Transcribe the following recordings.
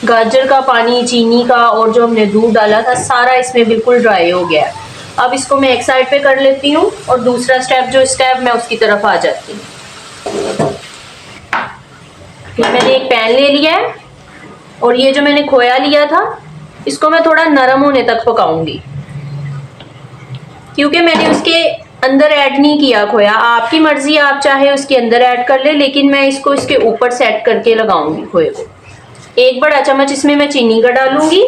गाजर का पानी, चीनी का और जो हमने दूध डाला था सारा इसमें बिल्कुल ड्राई हो गया है। अब इसको मैं एक साइड पे कर लेती हूँ और दूसरा स्टेप मैं उसकी तरफ आ जाती हूँ। मैंने एक पैन ले लिया है और ये जो मैंने खोया लिया था इसको मैं थोड़ा नरम होने तक पकाऊंगी, क्योंकि मैंने उसके अंदर ऐड नहीं किया खोया। आपकी मर्जी, आप चाहे उसके अंदर ऐड कर ले, लेकिन मैं इसको इसके ऊपर सेट करके लगाऊंगी खोए को। 1 बड़ा चम्मच इसमें मैं चीनी का डालूंगी।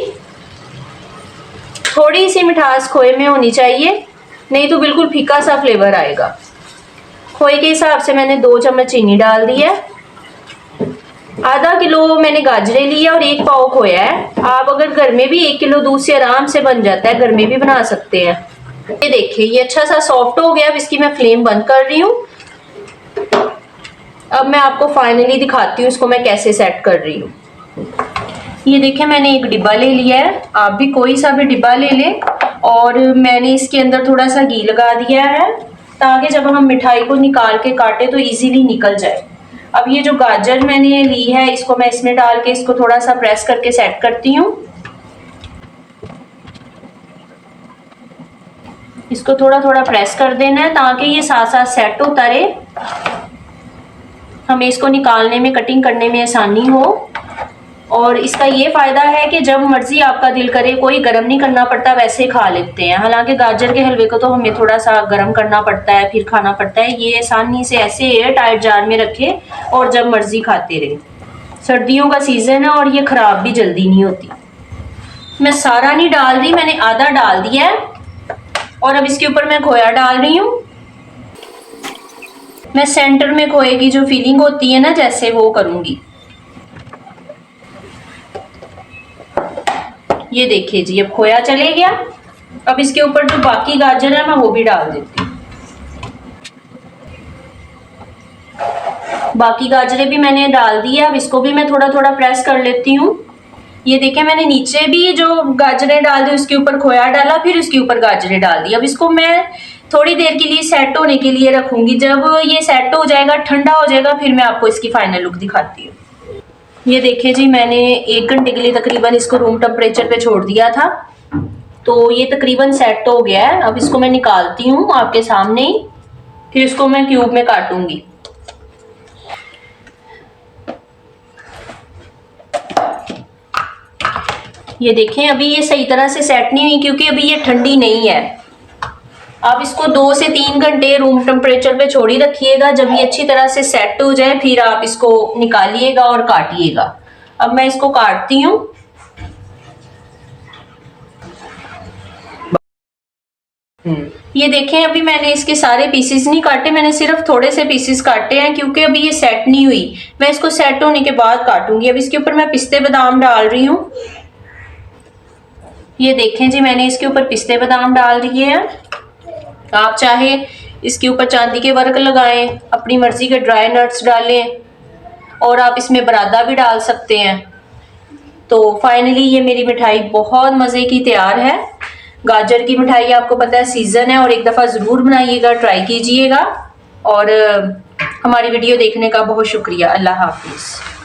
थोड़ी सी मिठास खोए में होनी चाहिए, नहीं तो बिल्कुल फीका सा फ्लेवर आएगा। खोए के हिसाब से मैंने 2 चम्मच चीनी डाल दी है। आधा किलो मैंने गाजरें ली है और 1 पाव खोया है। आप अगर घर में भी 1 किलो दूध से आराम से बन जाता है, घर में भी बना सकते हैं। ये देखिए ये अच्छा सा सॉफ्ट हो गया। अब इसकी मैं फ्लेम बंद कर रही हूँ। अब मैं आपको फाइनली दिखाती हूँ इसको मैं कैसे सेट कर रही हूँ। ये देखिए मैंने एक डिब्बा ले लिया है, आप भी कोई सा भी डिब्बा ले लें, और मैंने इसके अंदर थोड़ा सा घी लगा दिया है ताकि जब हम मिठाई को निकाल के काटे तो इजीली निकल जाए। अब ये जो गाजर मैंने ली है इसको मैं इसमें डाल के इसको थोड़ा सा प्रेस करके सेट करती हूँ। इसको थोड़ा थोड़ा प्रेस कर देना है ताकि ये साथ साथ सेट होता रहे, हमें इसको निकालने में, कटिंग करने में आसानी हो। और इसका ये फायदा है कि जब मर्जी आपका दिल करे, कोई गरम नहीं करना पड़ता, वैसे खा लेते हैं। हालांकि गाजर के हलवे को तो हमें थोड़ा सा गरम करना पड़ता है, फिर खाना पड़ता है। ये आसानी से ऐसे एयर टाइट जार में रखे और जब मर्जी खाते रहे। सर्दियों का सीजन है और ये खराब भी जल्दी नहीं होती। मैं सारा नहीं डाल रही, मैंने आधा डाल दिया है और अब इसके ऊपर मैं खोया डाल रही हूँ। मैं सेंटर में खोए की जो फीलिंग होती है ना, जैसे वो करूंगी। ये देखिए जी अब खोया चले गया। अब इसके ऊपर जो बाकी गाजर है मैं वो भी डाल देती हूँ। बाकी गाजरें भी मैंने डाल दी है। अब इसको भी मैं थोड़ा थोड़ा प्रेस कर लेती हूँ। ये देखिए मैंने नीचे भी जो गाजरें डाल दी उसके ऊपर खोया डाला, फिर उसके ऊपर गाजरें डाल दी। अब इसको मैं थोड़ी देर के लिए सेट होने के लिए रखूंगी। जब ये सेट हो जाएगा, ठंडा हो जाएगा, फिर मैं आपको इसकी फाइनल लुक दिखाती हूँ। ये देखिए जी मैंने 1 घंटे के लिए तकरीबन इसको रूम टेम्परेचर पे छोड़ दिया था, तो ये तकरीबन सेट हो गया है। अब इसको मैं निकालती हूँ आपके सामने ही, फिर इसको मैं क्यूब में काटूंगी। ये देखें अभी ये सही तरह से सेट नहीं हुई क्योंकि अभी ये ठंडी नहीं है। आप इसको 2 से 3 घंटे रूम टेम्परेचर पे छोड़ ही रखिएगा। जब ये अच्छी तरह से सेट हो जाए फिर आप इसको निकालिएगा और काटिएगा। अब मैं इसको काटती हूँ। ये देखें अभी मैंने इसके सारे पीसेस नहीं काटे, मैंने सिर्फ थोड़े से पीसेस काटे हैं क्योंकि अभी ये सेट नहीं हुई। मैं इसको सेट होने के बाद काटूंगी। अब इसके ऊपर मैं पिस्ते बादाम डाल रही हूँ। ये देखें जी मैंने इसके ऊपर पिस्ते बादाम डाल दिए हैं। आप चाहे इसके ऊपर चांदी के वर्क लगाएं, अपनी मर्जी के ड्राई नट्स डालें और आप इसमें बरादा भी डाल सकते हैं। तो फाइनली ये मेरी मिठाई बहुत मज़े की तैयार है। गाजर की मिठाई आपको पता है सीज़न है, और एक दफ़ा ज़रूर बनाइएगा, ट्राई कीजिएगा। और हमारी वीडियो देखने का बहुत शुक्रिया। अल्लाह हाफिज़।